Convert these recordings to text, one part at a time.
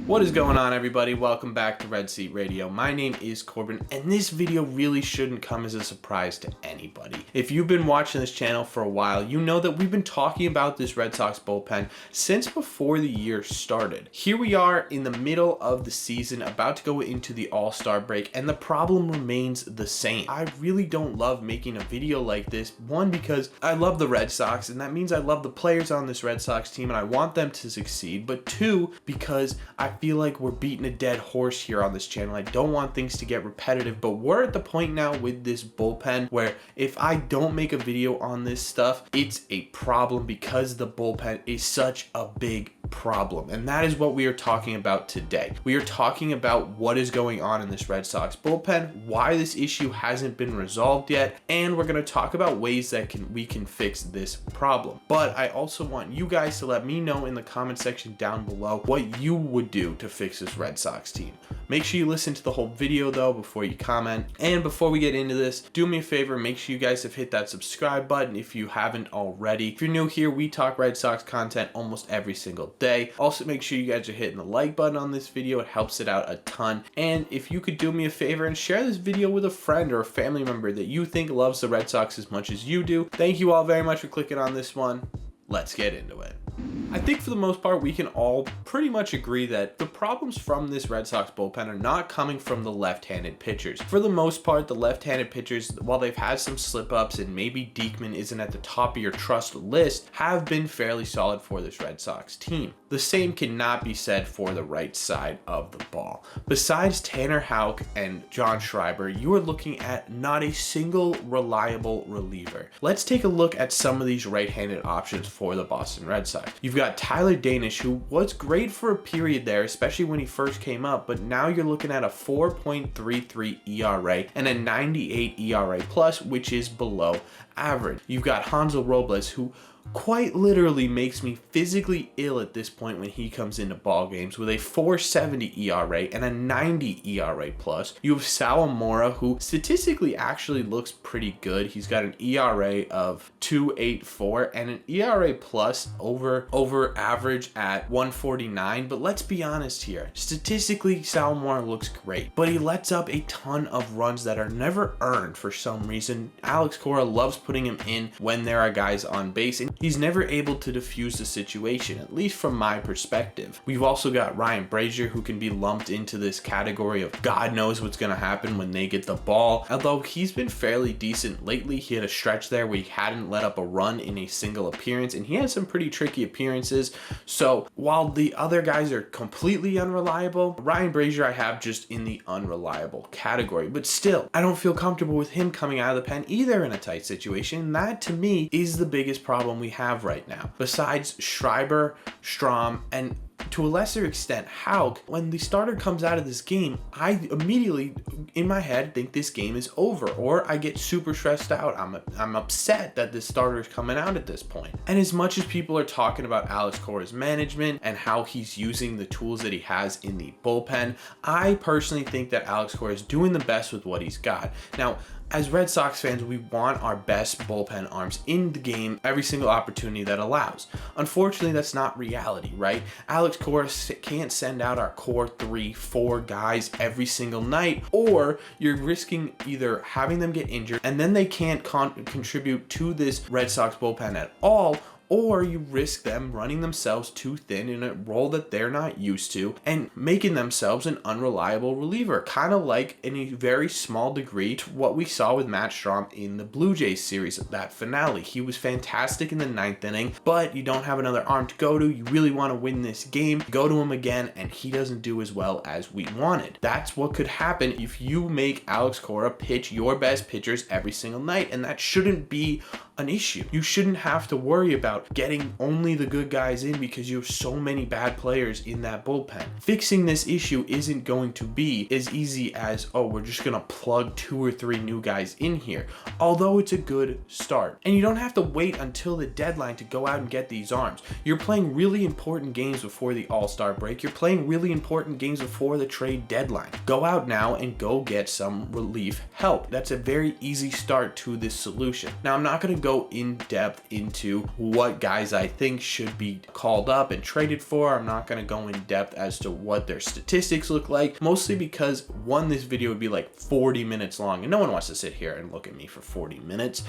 What is going on, everybody? Welcome back to Red Seat Radio. My name is Corbin, and this video really shouldn't come as a surprise to anybody. If you've been watching this channel for a while, you know that we've been talking about this Red Sox bullpen since before the year started. Here we are in the middle of the season, about to go into the All-Star break, and the problem remains the same. I really don't love making a video like this. One, because I love the Red Sox, and that means I love the players on this Red Sox team, and I want them to succeed. But two, because I feel like we're beating a dead horse here on this channel. I don't want things to get repetitive, but we're at the point now with this bullpen where if I don't make a video on this stuff, it's a problem because the bullpen is such a big problem. And that is what we are talking about today. We are talking about what is going on in this Red Sox bullpen, why this issue hasn't been resolved yet, and we're going to talk about ways that we can fix this problem. But I also want you guys to let me know in the comment section down below what you would do to fix this Red Sox team. Make sure you listen to the whole video though before you comment. And before we get into this, do me a favor, make sure you guys have hit that subscribe button if you haven't already. If you're new here, we talk Red Sox content almost every single day. Also, make sure you guys are hitting the like button on this video. It helps it out a ton. And if you could do me a favor and share this video with a friend or a family member that you think loves the Red Sox as much as you do. Thank you all very much for clicking on this one. Let's get into it. I think for the most part, we can all pretty much agree that the problems from this Red Sox bullpen are not coming from the left-handed pitchers. For the most part, the left-handed pitchers, while they've had some slip-ups and maybe Diekman isn't at the top of your trust list, have been fairly solid for this Red Sox team. The same cannot be said for the right side of the ball. Besides Tanner Houck and John Schreiber, you are looking at not a single reliable reliever. Let's take a look at some of these right-handed options for the Boston Red Sox. You've got Tyler Danish, who was great for a period there, especially when he first came up, but now you're looking at a 4.33 ERA and a 98 ERA plus, which is below average. You've got Hanzo Robles, who quite literally makes me physically ill at this point when he comes into ball games with a 4.70 ERA and a 90 ERA plus. You have Sawamura, who statistically actually looks pretty good. He's got an ERA of 2.84 and an ERA plus over average at 1.49. But let's be honest here. Statistically, Sawamura looks great, but he lets up a ton of runs that are never earned for some reason. Alex Cora loves putting him in when there are guys on base, and he's never able to diffuse the situation, at least from my perspective. We've also got Ryan Brazier, who can be lumped into this category of God knows what's going to happen when they get the ball. Although he's been fairly decent lately, he had a stretch there where he hadn't let up a run in a single appearance, and he had some pretty tricky appearances. So while the other guys are completely unreliable, Ryan Brazier I have just in the unreliable category. But still, I don't feel comfortable with him coming out of the pen either in a tight situation. That to me is the biggest problem we have right now. Besides Schreiber, Strom, and to a lesser extent Houck, when the starter comes out of this game, I immediately in my head think this game is over, or I get super stressed out. I'm upset that this starter is coming out at this point. And as much as people are talking about Alex Cora's management and how he's using the tools that he has in the bullpen, I personally think that Alex Cora is doing the best with what he's got. Now, as Red Sox fans, we want our best bullpen arms in the game every single opportunity that allows. Unfortunately, that's not reality, right? Alex Cora can't send out our core 3-4 guys every single night, or you're risking either having them get injured and then they can't contribute to this Red Sox bullpen at all, or you risk them running themselves too thin in a role that they're not used to and making themselves an unreliable reliever, kind of like in a very small degree to what we saw with Matt Strom in the Blue Jays series of that finale. He was fantastic in the 9th inning, but you don't have another arm to go to. You really want to win this game, go to him again, and he doesn't do as well as we wanted. That's what could happen if you make Alex Cora pitch your best pitchers every single night, and that shouldn't be an issue. You shouldn't have to worry about getting only the good guys in because you have so many bad players in that bullpen. Fixing this issue isn't going to be as easy as, oh, we're just gonna plug 2 or 3 new guys in here, although it's a good start. And you don't have to wait until the deadline to go out and get these arms. You're playing really important games before the All-Star break. You're playing really important games before the trade deadline. Go out now and go get some relief help. That's a very easy start to this solution. Now, I'm not gonna go in depth into what guys I think should be called up and traded for. I'm not going to go in depth as to what their statistics look like, mostly because one, this video would be like 40 minutes long and no one wants to sit here and look at me for 40 minutes.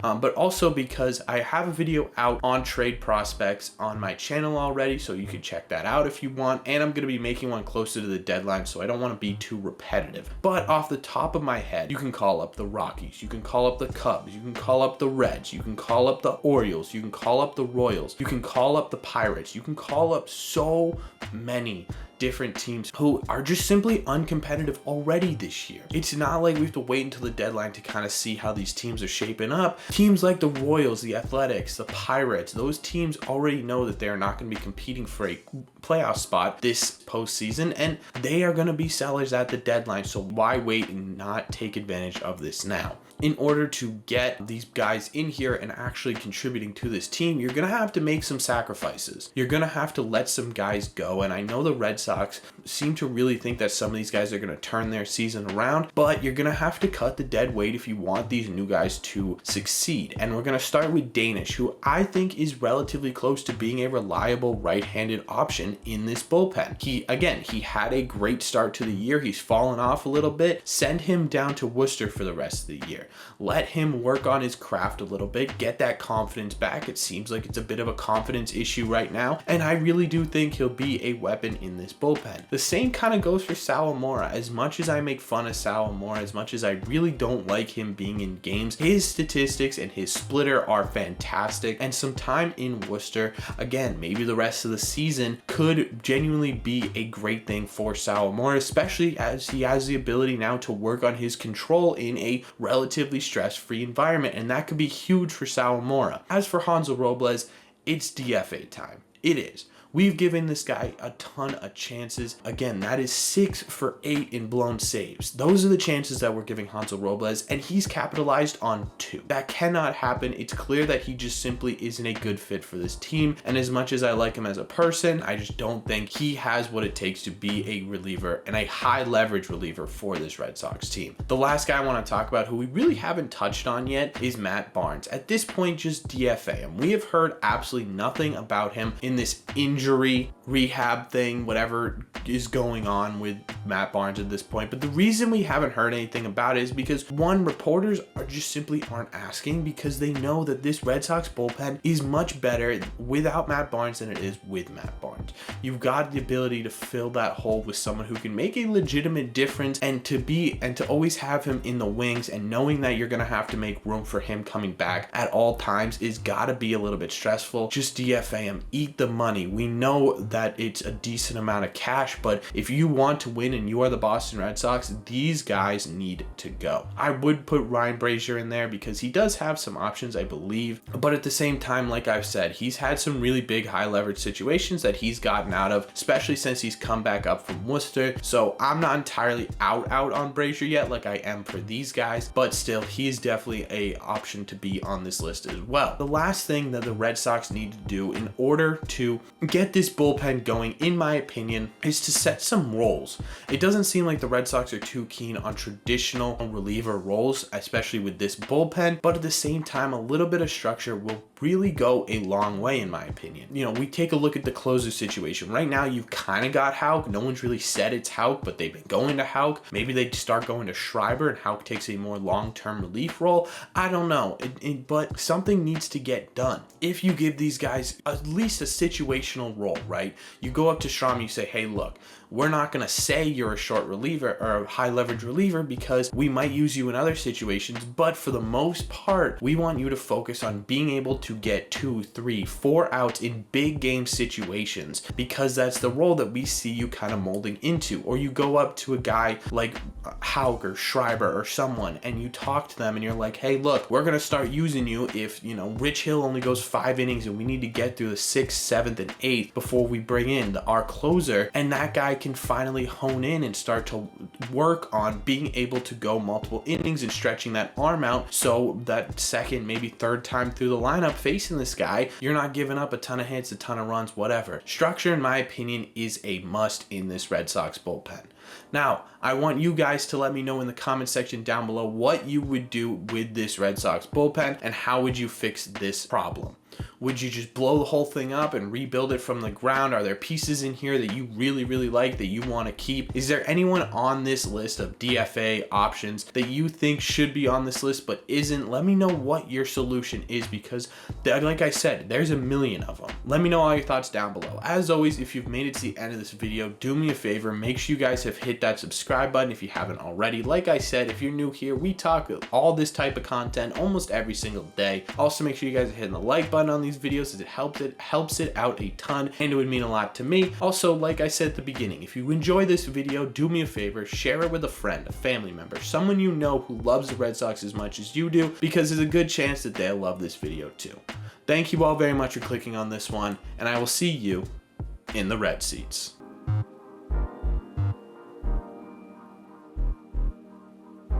But also because I have a video out on trade prospects on my channel already, so you can check that out if you want, and I'm going to be making one closer to the deadline, so I don't want to be too repetitive. But off the top of my head, you can call up the Rockies, you can call up the Cubs, you can call up the Reds, you can call up the Orioles, you can call up the Royals, you can call up the Pirates, you can call up so many different teams who are just simply uncompetitive already this year. It's not like we have to wait until the deadline to kind of see how these teams are shaping up. Teams like the Royals, the Athletics, the Pirates, those teams already know that they're not going to be competing for a playoff spot this postseason, and they are going to be sellers at the deadline. So why wait and not take advantage of this now? In order to get these guys in here and actually contributing to this team, you're going to have to make some sacrifices. You're going to have to let some guys go. And I know the Red Sox seem to really think that some of these guys are going to turn their season around, but you're going to have to cut the dead weight if you want these new guys to succeed. And we're going to start with Danish, who I think is relatively close to being a reliable right-handed option in this bullpen. He had a great start to the year. He's fallen off a little bit. Send him down to Worcester for the rest of the year. Let him work on his craft a little bit, get that confidence back. It seems like it's a bit of a confidence issue right now, and I really do think he'll be a weapon in this bullpen. The same kind of goes for Sawamura. As much as I make fun of Sawamura, as much as I really don't like him being in games, his statistics and his splitter are fantastic, and some time in Worcester, again, maybe the rest of the season, could genuinely be a great thing for Sawamura, especially as he has the ability now to work on his control in a relatively stress-free environment, and that could be huge for Sawamura. As for Hanzo Robles, it's DFA time. It is. We've given this guy a ton of chances. Again, that is 6 for 8 in blown saves. Those are the chances that we're giving Hanzo Robles, and he's capitalized on 2. That cannot happen. It's clear that he just simply isn't a good fit for this team, and as much as I like him as a person, I just don't think he has what it takes to be a reliever and a high leverage reliever for this Red Sox team. The last guy I want to talk about, who we really haven't touched on yet, is Matt Barnes. At this point, just DFA him. We have heard absolutely nothing about him in this injury rehab thing, whatever is going on with Matt Barnes at this point. But the reason we haven't heard anything about it is because, one, reporters are just simply aren't asking, because they know that this Red Sox bullpen is much better without Matt Barnes than it is with Matt Barnes. You've got the ability to fill that hole with someone who can make a legitimate difference, and to always have him in the wings, and knowing that you're going to have to make room for him coming back at all times is got to be a little bit stressful. Just DFA him, eat the money. We know that it's a decent amount of cash, but if you want to win and you are the Boston Red Sox, these guys need to go. I would put Ryan Brazier in there because he does have some options, I believe, but at the same time, like I've said, he's had some really big high leverage situations that he's gotten out of, especially since he's come back up from Worcester. So I'm not entirely out on Brazier yet like I am for these guys, but still, he's definitely a option to be on this list as well. The last thing that the Red Sox need to do in order to get this bullpen going, in my opinion, is to set some roles. It doesn't seem like the Red Sox are too keen on traditional reliever roles, especially with this bullpen, but at the same time, a little bit of structure will really go a long way, in my opinion. You know, we take a look at the closer situation. Right now, you've kind of got Houck. No one's really said it's Houck, but they've been going to Houck. Maybe they start going to Schreiber and Houck takes a more long-term relief role. I don't know, but something needs to get done. If you give these guys at least a situational role, right? You go up to Strom, you say, hey, look, we're not going to say you're a short reliever or a high leverage reliever because we might use you in other situations, but for the most part, we want you to focus on being able to get 2, 3, 4 outs in big game situations, because that's the role that we see you kind of molding into. Or you go up to a guy like Houck or Schreiber or someone and you talk to them and you're like, hey, look, we're going to start using you if, you know, Rich Hill only goes 5 innings and we need to get through the 6th, 7th, and 8th before we bring in our closer, and that guy can finally hone in and start to work on being able to go multiple innings and stretching that arm out, so that second, maybe third time through the lineup, facing this guy, you're not giving up a ton of hits, a ton of runs, whatever. Structure, in my opinion, is a must in this Red Sox bullpen. Now, I want you guys to let me know in the comment section down below what you would do with this Red Sox bullpen and how would you fix this problem. Would you just blow the whole thing up and rebuild it from the ground? Are there pieces in here that you really, really like that you want to keep? Is there anyone on this list of DFA options that you think should be on this list but isn't? Let me know what your solution is, because like I said, there's a million of them. Let me know all your thoughts down below. As always, if you've made it to the end of this video, do me a favor, make sure you guys have hit that subscribe button if you haven't already. Like I said, if you're new here, we talk all this type of content almost every single day. Also, make sure you guys are hitting the like button on these videos, as it helps it out a ton, and it would mean a lot to me. Also, like I said at the beginning, if you enjoy this video, do me a favor, share it with a friend, a family member, someone you know who loves the Red Sox as much as you do, because there's a good chance that they'll love this video too. Thank you all very much for clicking on this one, and I will see you in the red seats.